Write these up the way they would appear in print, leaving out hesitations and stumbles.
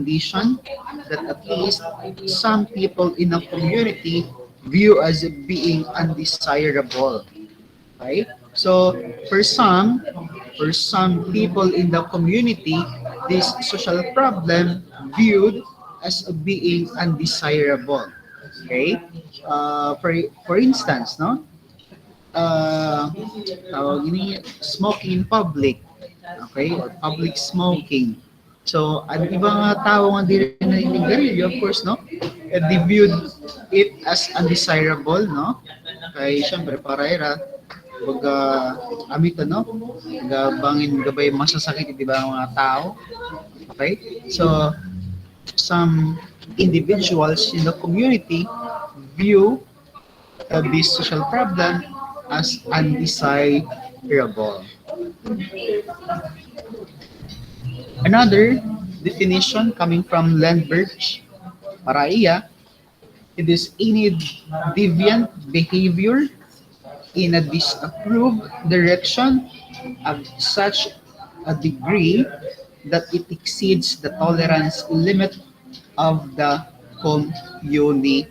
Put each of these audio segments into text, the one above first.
condition that at least some people in a community view as being undesirable. Right? So for some people in the community, this social problem viewed as being undesirable. Okay? For instance, no? uh, tawag ini, smoking in public, okay, or public smoking. So, ang ibang tao nga di rin naninigarilyo, of course, no? And they viewed it as undesirable, no? Kay, syempre, para wag amito, no? Bangin gabay masasakit, di ba, ang mga tao? Okay? So, some individuals in the community view this social problem as undesirable. Another definition coming from Landberg, Paraiya, it is any deviant behavior in a disapproved direction of such a degree that it exceeds the tolerance limit of the community.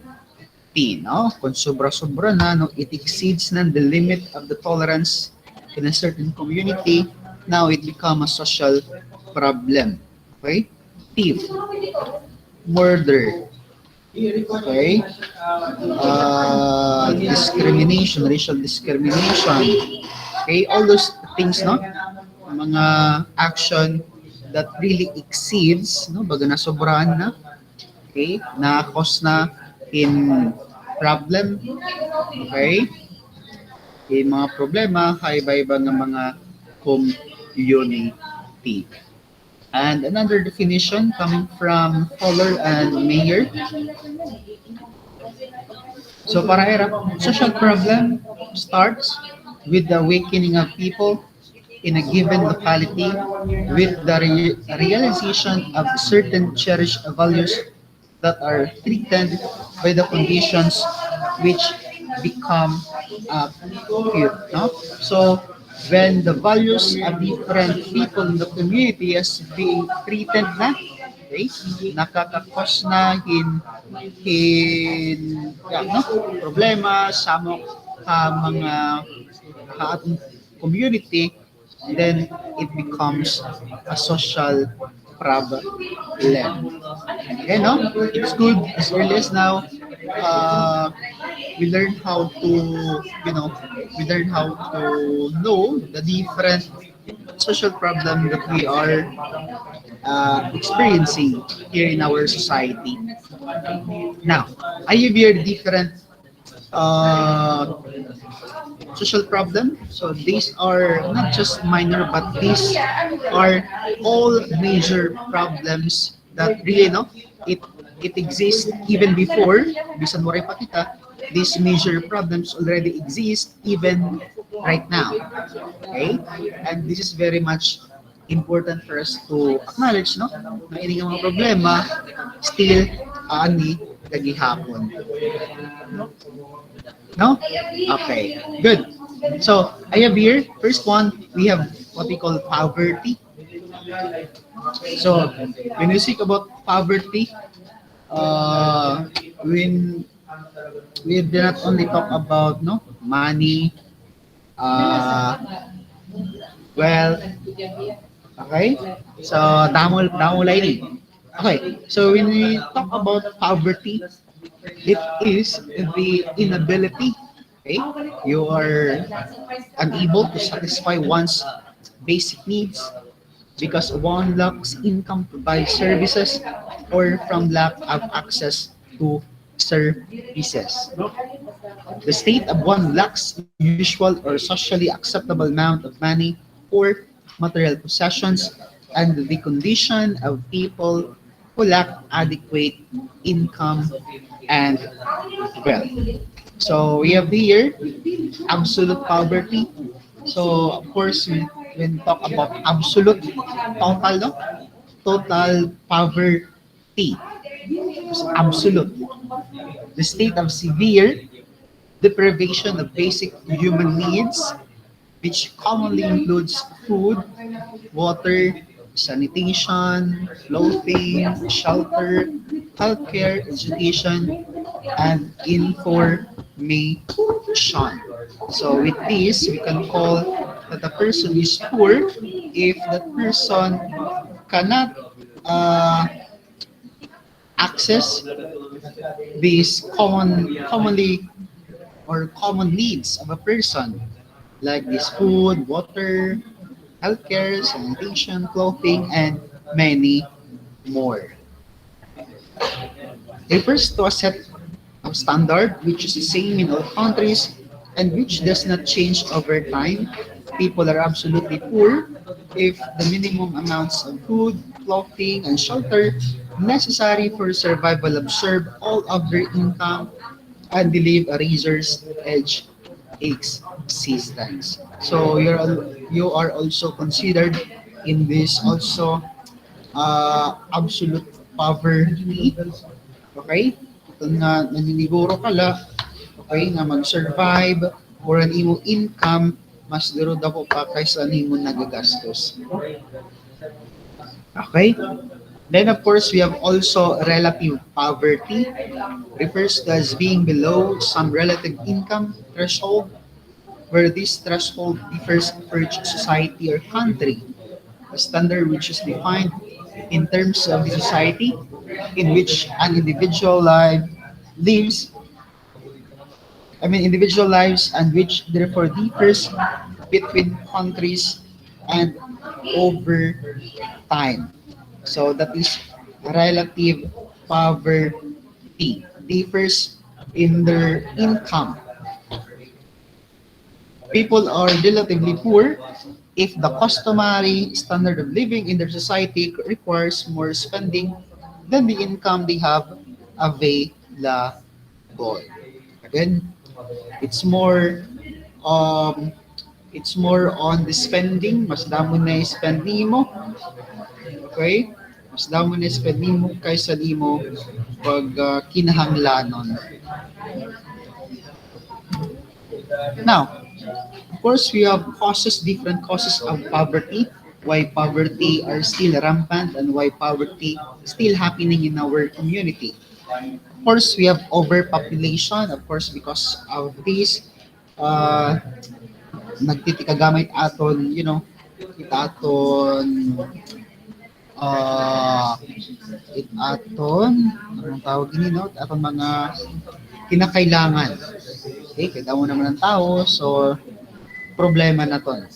No? Kung sobra-sobra na, no, it exceeds na the limit of the tolerance in a certain community, now it become a social problem. Okay? Thief, murder, okay? Discrimination, racial discrimination, okay? All those things, no? Mga action that really exceeds, no? Baga na sobrahan na, okay? Na-cause na in problem, okay? Yung mga problema, kaiba-iba ng mga community. And another definition coming from Fowler and Mayer. So para social problem starts with the awakening of people in a given locality with the realization of certain cherished values that are threatened by the conditions which become acute. No? So when the values of different people in the community is being threatened na, okay, nakakakos na no, problema sa mga atong community, then it becomes a social problem. Okay, no? It's good as early as now. We learn how to, know the different social problem that we are experiencing here in our society. Now, I have here different uh, social problem. So these are not just minor, but these are all major problems that really, no, it exists even before bisan mo rin pa kita, these major problems already exist even right now. Okay? And this is very much important for us to acknowledge, no, na ini nga mga problema still ani kagihapon. No? Okay, good. So, I have here, first one, we have what we call poverty. So, when you speak about poverty, when we do not only talk about, no, money, uh, wealth, okay? So, damo lady. Okay, so when we talk about poverty, it is the inability, okay? You are unable to satisfy one's basic needs because one lacks income to buy services or from lack of access to services. The state of one lacks usual or socially acceptable amount of money or material possessions, and the condition of people who lack adequate income and wealth. So we have here absolute poverty. So of course, when talk about absolute, total, no? Total poverty. So absolute. The state of severe deprivation of basic human needs, which commonly includes food, water, sanitation, clothing, shelter, healthcare, education, and information. So with this, we can call that the person is poor if that person cannot access these commonly or common needs of a person like this food, water, healthcare, sanitation, clothing, and many more. Refers to a set of standard which is the same in all countries and which does not change over time. People are absolutely poor if the minimum amounts of food, clothing, and shelter necessary for survival absorb all of their income and believe a razor's edge existence. So you are also considered in this also absolute poverty. Okay? Kung nga naniniguro ka la, okay, nga mag-survive or ang imong income mas duro dako pa kaysa ang imong nagagastos. Okay? Then of course we have also relative poverty refers to as being below some relative income threshold where this threshold differs for each society or country. A standard which is defined in terms of the society in which an individual life lives, individual lives and which therefore differs between countries and over time. So that is relative poverty differs in their income. People are relatively poor if the customary standard of living in their society requires more spending than the income they have available. Again, it's more um it's more on the spending, mas damo na spend nimo, okay? Mas damo na spend nimo kaysa nimo pag kinahanglanon. Now, of course, we have different causes of poverty, why poverty are still rampant and why poverty still happening in our community. Of course, we have overpopulation, of course, because of this, uh, nagtitikagamit aton, kita aton, uh, it aton, anong tawag ini, no? Aton mga kinakailangan. Okay, kita mo naman ng tao, so problema na to.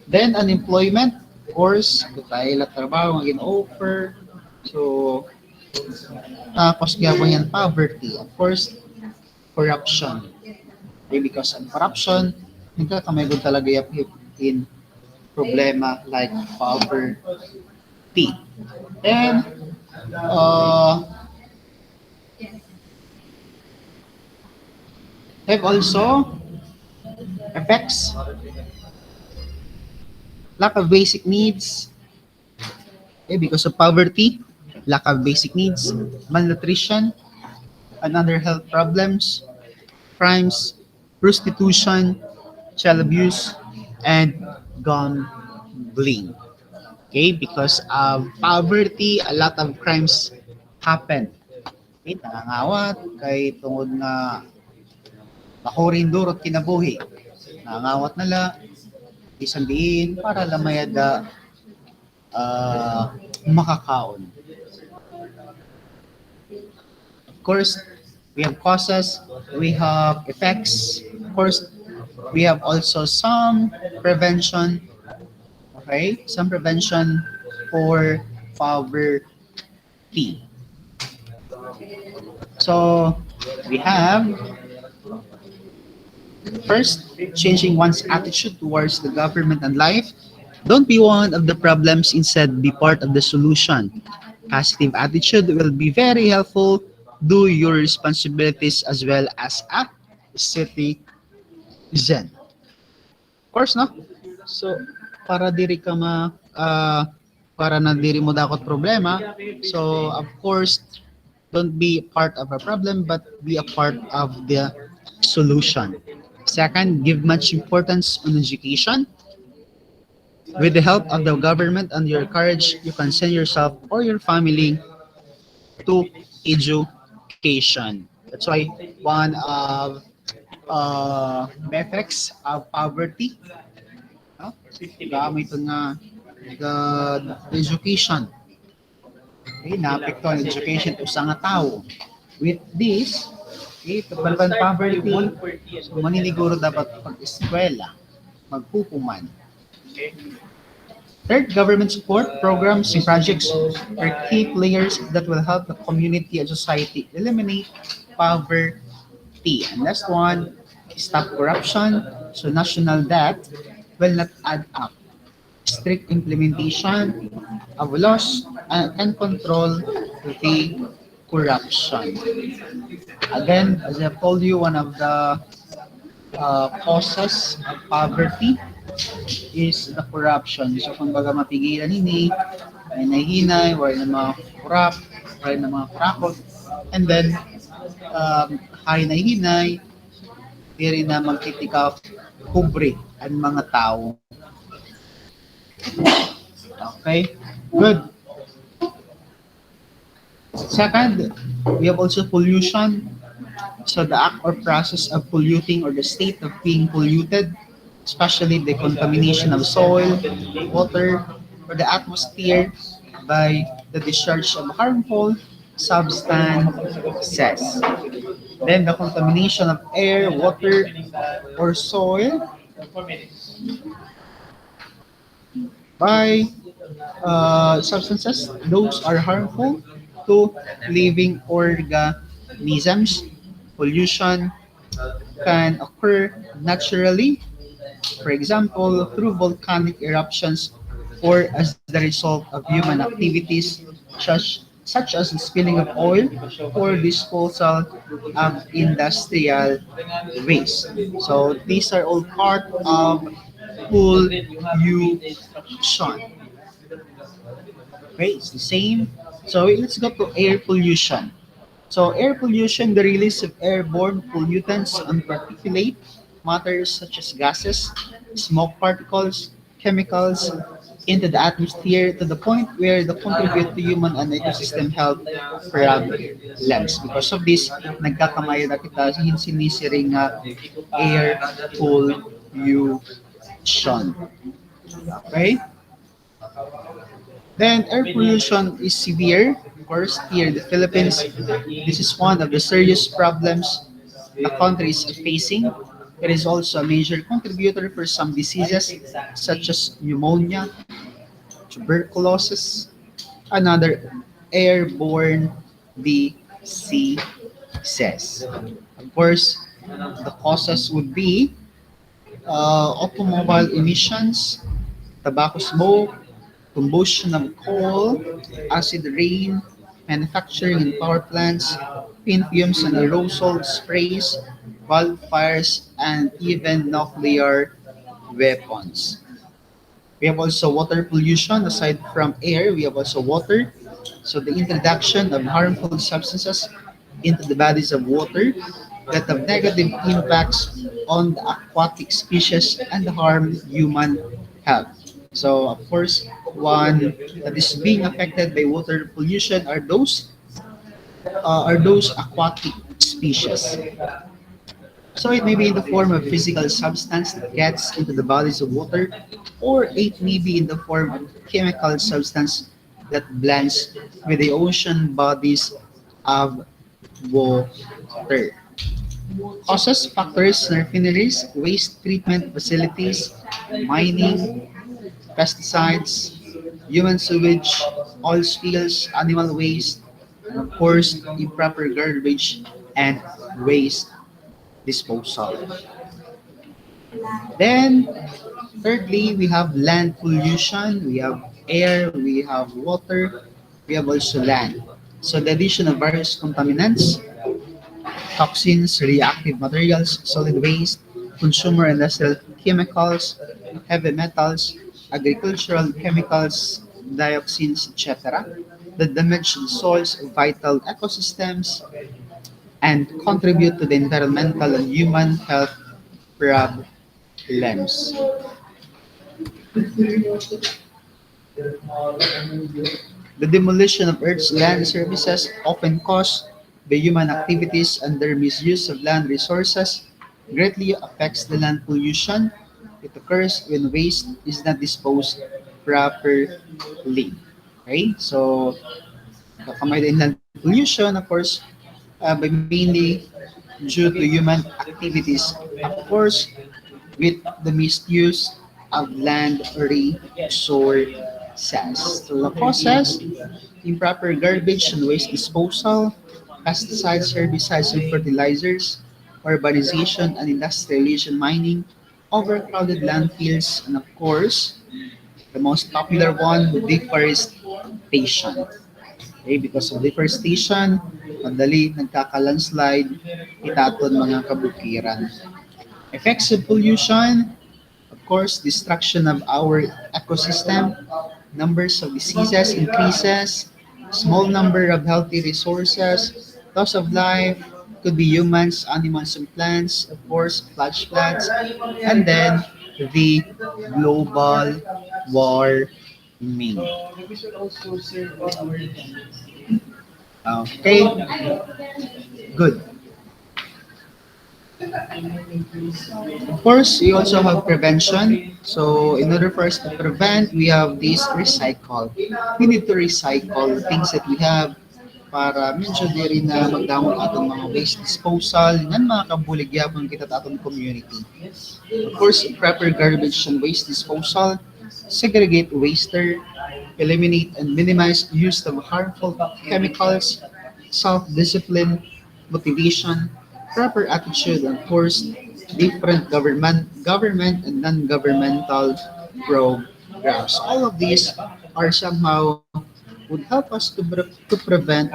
Then, unemployment, of course, kung tayo lang trabaho, ang in-offer. So, tapos kaya po yan, poverty. Of course, corruption. Okay, because of corruption, nagkakamaygon talaga in problema like poverty. And, have also effects lack of basic needs, okay, because of poverty, lack of basic needs, malnutrition, and other health problems, crimes, prostitution, child abuse, and gambling. Okay, because of poverty, a lot of crimes happen. Okay, nangangawat, kay tungod nga makurin durot kinabuhi. Nangangawat nala, isang diin para lamayada makakaon. Of course, we have causes, we have effects. Of course, we have also some prevention, okay? Some prevention for poverty. So, we have first, changing one's attitude towards the government and life. Don't be one of the problems, instead be part of the solution. Positive attitude will be very helpful. Do your responsibilities as well as a citizen. Of course, no? So, para diri ka para na diri mo dakot problema. So, of course, don't be part of a problem, but be a part of the solution. Second, give much importance on education. With the help of the government and your courage, you can send yourself or your family to education. That's why one of metrics of poverty, no? Gamit ito nga the education. Okay, naapektuhan ang education to sa nga tao. With this, okay, to prevent poverty, so maniniguro dapat pag-eskwela, magpupuman. Third, government support programs and projects are key players that will help the community and society eliminate poverty. And last one, stop corruption. So national debt will not add up. Strict implementation of laws and control the corruption. Again, as I've told you, one of the causes of poverty is the corruption. So kung baga mapigilan ini, ay nahinay, or na mga kurap, or na mga kurakot, and then hay nahinay, diri na magtitikap kubre ang mga tao. Okay? Good. Second, we have also pollution. So the act or process of polluting or the state of being polluted, especially the contamination of soil, water, or the atmosphere by the discharge of harmful substances. Then the contamination of air, water, or soil by substances, those are harmful to living organisms. Pollution can occur naturally, for example, through volcanic eruptions or as the result of human activities such as the spilling of oil or disposal of industrial waste. So these are all part of pollution. Okay, it's the same. So let's go to air pollution. So air pollution, the release of airborne pollutants and particulate matters such as gases, smoke particles, chemicals into the atmosphere to the point where they contribute to human and ecosystem health problems. Because of this, nagkakamay na kita sa hinsinisiring air pollution. Okay? Then air pollution is severe. Of course, here in the Philippines, this is one of the serious problems the country is facing. It is also a major contributor for some diseases such as pneumonia, tuberculosis, and other airborne diseases. Of course, the causes would be automobile emissions, tobacco smoke, combustion of coal, acid rain, manufacturing and power plants, paint fumes and aerosol sprays, wildfires, and even nuclear weapons. We have also water pollution. Aside from air, we have also water. So the introduction of harmful substances into the bodies of water that have negative impacts on the aquatic species and harm human health. So of course, one that is being affected by water pollution are those aquatic species. So it may be in the form of physical substance that gets into the bodies of water, or it may be in the form of chemical substance that blends with the ocean bodies of water. Causes, factors, refineries, waste treatment facilities, mining, pesticides, human sewage, oil spills, animal waste, and of course, improper garbage and waste disposal. Then, thirdly, we have land pollution, we have air, we have water, we have also land. So the addition of various contaminants, toxins, reactive materials, solid waste, consumer industrial chemicals, heavy metals, agricultural chemicals, dioxins, etc., that damage the soil's vital ecosystems and contribute to the environmental and human health problems. The demolition of Earth's land surfaces, often caused by human activities and their misuse of land resources, greatly affects the land pollution. It occurs when waste is not disposed properly. Okay? So, kakamay din land pollution, of course, by mainly due to human activities, of course, with the misuse of land resources. So the causes, improper garbage and waste disposal, pesticides, herbicides, and fertilizers, urbanization and industrialization mining, overcrowded landfills, and of course, the most popular one, deforestation. Okay, because of deforestation, madali nagkakalandslide, itaton mga kabukiran. Effects of pollution, of course, destruction of our ecosystem, numbers of diseases increases, small number of healthy resources, loss of life, could be humans, animals, and plants, of course, flash floods, and then the global warming. Okay, good. Of course, we also have prevention. So, in order for us to prevent, we have this recycle. We need to recycle things that we have para medyo di rin na magdamot atong mga waste disposal ngan mga kabuligyapon kita sa atong community. Of course, proper garbage and waste disposal, segregate waster, eliminate and minimize use of harmful chemicals, self-discipline, motivation, proper attitude, and of course, different government and non-governmental programs. All of these are somehow would help us to prevent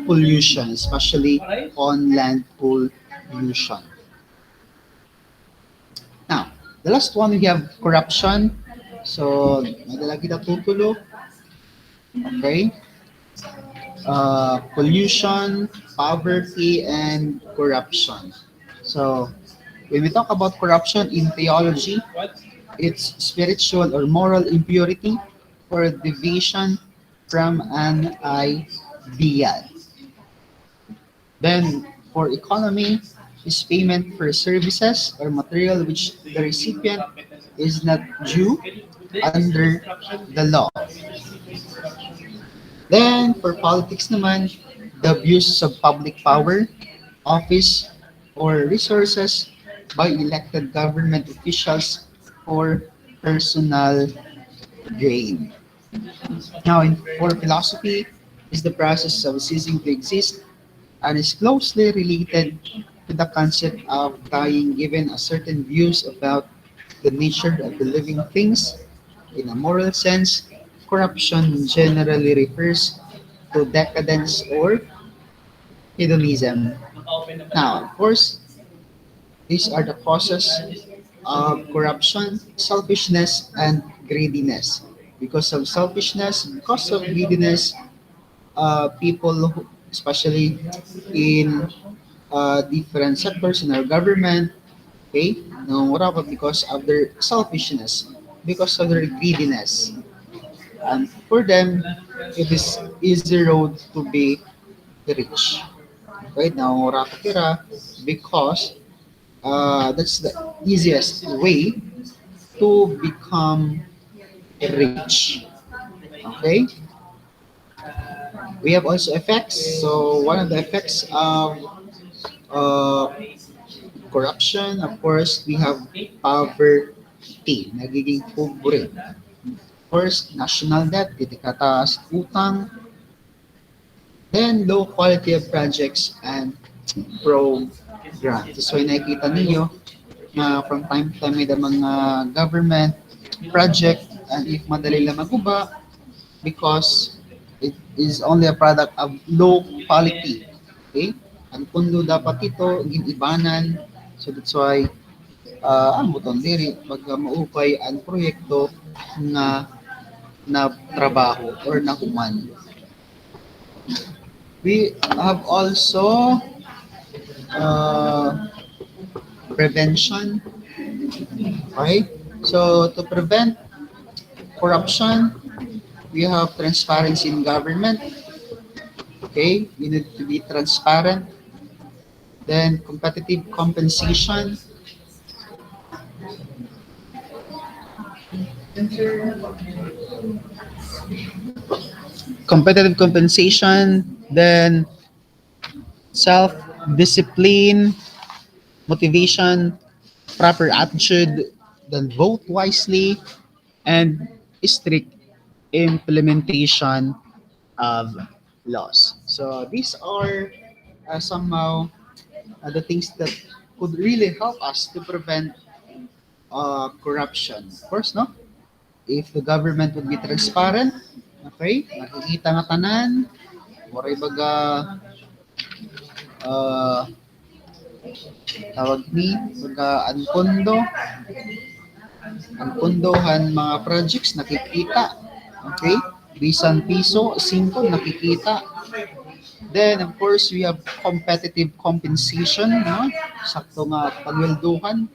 pollution, especially on land pollution. Now, the last one we have corruption. So, madala kita tutulo. Okay. Pollution, poverty, and corruption. So, when we talk about corruption in theology, it's spiritual or moral impurity or deviation from an ideal. Then, for economy, is payment for services or material which the recipient is not due under the law. Then, for politics naman, the abuse of public power, office, or resources by elected government officials for personal gain. Now, for philosophy, is the process of ceasing to exist and is closely related to the concept of dying given a certain views about the nature of the living things. In a moral sense, corruption generally refers to decadence or hedonism. Now, of course, these are the causes of corruption, selfishness, and greediness. Because of selfishness, because of greediness, people, especially in different sectors in our government, okay, no, whatever, because of their selfishness, because of their greediness. And for them, it is easy road to be rich. Right now, rakatira because that's the easiest way to become rich. Okay, we have also effects. So one of the effects of uh, corruption, of course, we have poverty, nagiging pobre. First, national debt, titikataas utang, then low quality of projects and programs. So nakikita ninyo na from time to time may the mga government project and if madali lang maguba because it is only a product of low quality. Okay? Ang pundo dapat ito, ginibanan. So that's why, ang buton diri, pag maupay ang proyekto nga na trabaho or na human. We have also uh, prevention, right? So to prevent corruption, we have transparency in government. Okay, we need to be transparent. Then competitive compensation, competitive compensation, then self-discipline, motivation, proper attitude, then vote wisely, and strict implementation of laws. So these are somehow the things that could really help us to prevent corruption. Of course, no? If the government would be transparent, okay, nakikita nga tanan, moray baga, uh, tawag ni, baga ang pundohan mga projects nakikita, okay, bisan piso, 5 nakikita. Then, of course, we have competitive compensation, no? Sakto nga pagwelduhan,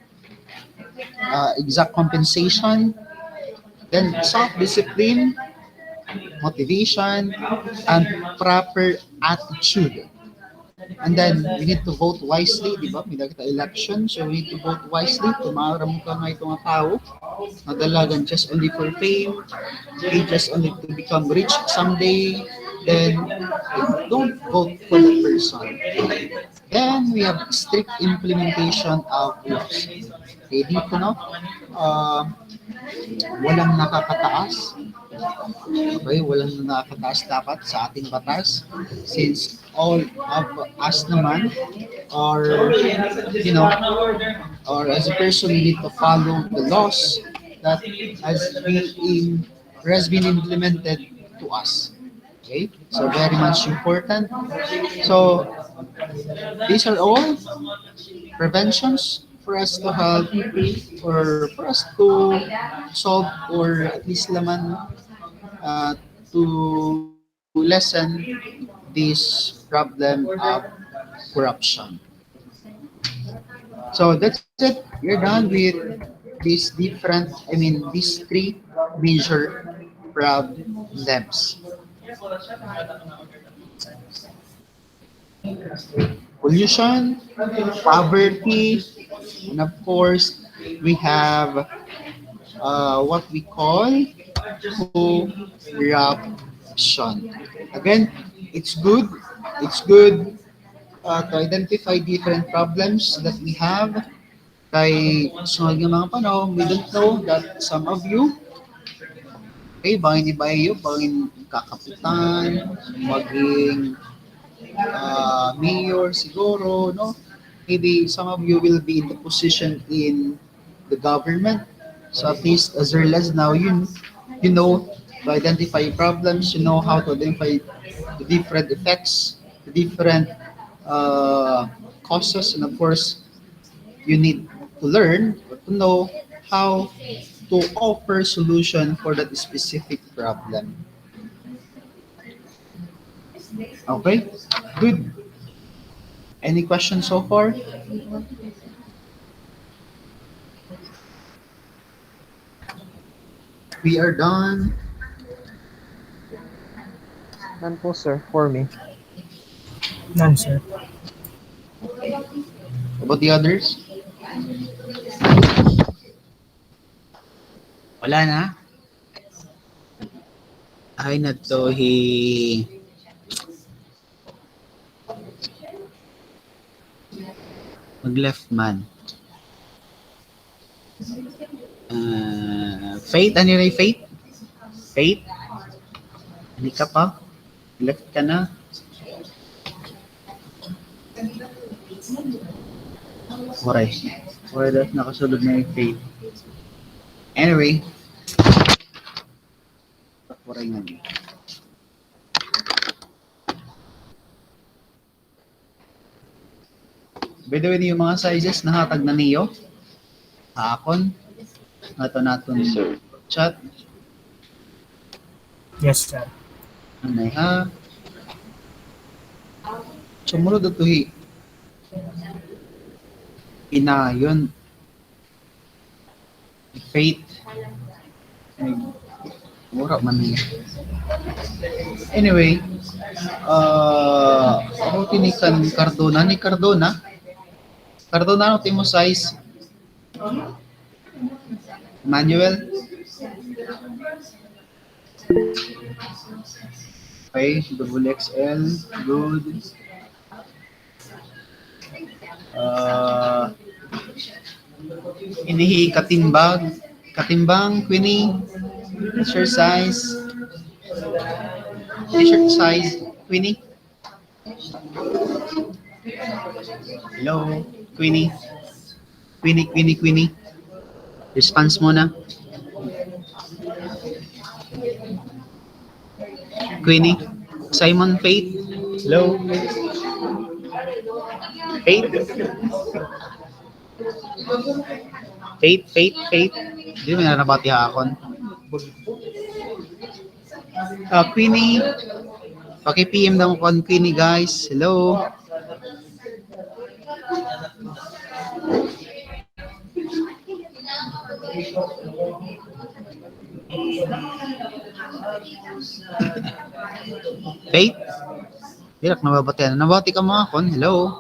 exact compensation, then self-discipline, motivation, and proper attitude. And then, we need to vote wisely, di ba? May kita election, so we need to vote wisely. Tumaram ka nga itong mga tao, nadalagan just only for fame, they just only to become rich someday, then don't vote for the person. Then, we have strict implementation of laws. Okay, dito, no? Uh, walang nakakataas. Okay, walang nakakataas dapat sa ating batas since all of us naman are, you know, or as a person, we need to follow the laws that has been implemented to us. Okay, so very much important. So these are all preventions for us to help or for us to solve or at least laman uh, to lessen this problem of corruption. So that's it. You're done with these three major problems. Pollution, poverty, and of course, we have what we call corruption. Again, it's good. It's good to identify different problems that we have. Kay sunod ng mga panahon, we don't know that some of you, okay, bangin iba iyo, bangin kakapitan, maging mayor siguro, no? Maybe some of you will be in the position in the government. So at least as early as now, you know to identify problems, you know how to identify the different effects, the different uh, causes, and of course, you need to learn or to know how to offer solution for that specific problem. Okay, good. Any questions so far? We are done. None po, sir, for me. None, sir. About the others? Wala na. Ay na to mag-left man. Faith, ano rin Faith? Faith? Hindi ka pa? Left ka na? Oray. Oray dapat nakasulod na yung Faith. Anyway. Oray nga niyo. By the way, yung mga sizes na hatag na niyo, akon, naton Yes, sir. chat, Yes, sir. anay ha. Sumunod ito inayon Faith. Ay, mura man niya. Anyway, ako tinikan Cardona ni Cardona. Cardona no timo size manual. Okay, double XL, good. Uh, inihi katimbang, Queenie, t-shirt size, t-shirt size, Queenie. Hello, Queenie, Queenie. Response mo na, Queenie. Simon Faith, hello, Faith, Faith. Hindi mo na nabati akon. Queenie, paki-PM daw kon Queenie guys. Hello. Faith? Dilak nababati. Nabati ka mo akon. Hello.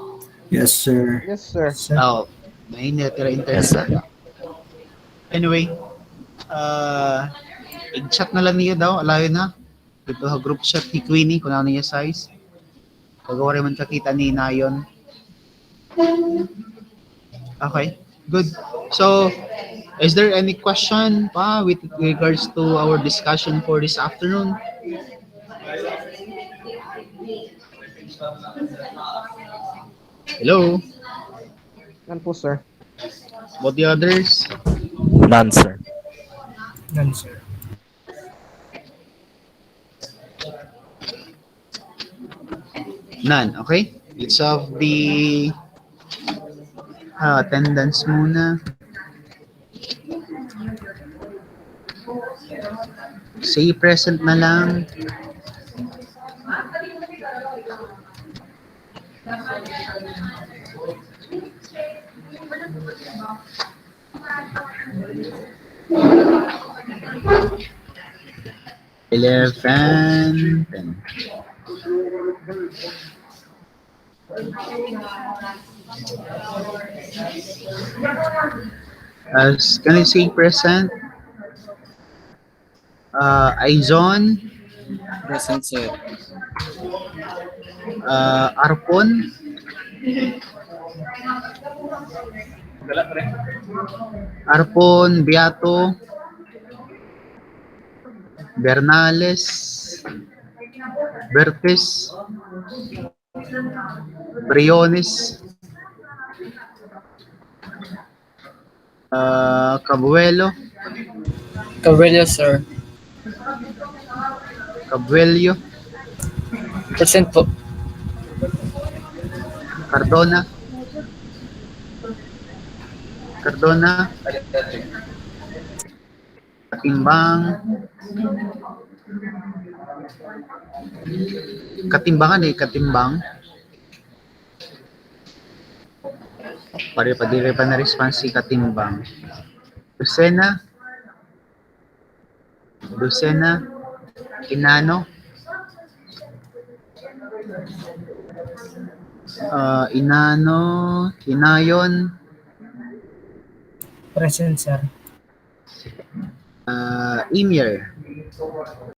Yes, sir. Yes, sir. Sir. Oh, may natira internet. Anyway, i-chat na lang niya daw. Alayo na. Ito ha group chat ni Queenie kung ano niya size. Kagawa man kakita ni Nayon. Okay, good. So, is there any question pa with regards to our discussion for this afternoon? Hello? None po, sir. About the others? None, sir. None, sir. None, okay? Let's have the attendance muna. Say present na lang. Eleven, 10. Can I say present? Aizon, Present, sir. Arpon, Beato, Bernales, Bertes, Briones, Cabuelo, Cabello, sir. Cabuelio, Present po. Cardona, Katimbang. Pare-padire pa na response si Katimbang. Lucena, Inano, Inayon, Present, sir. Emir,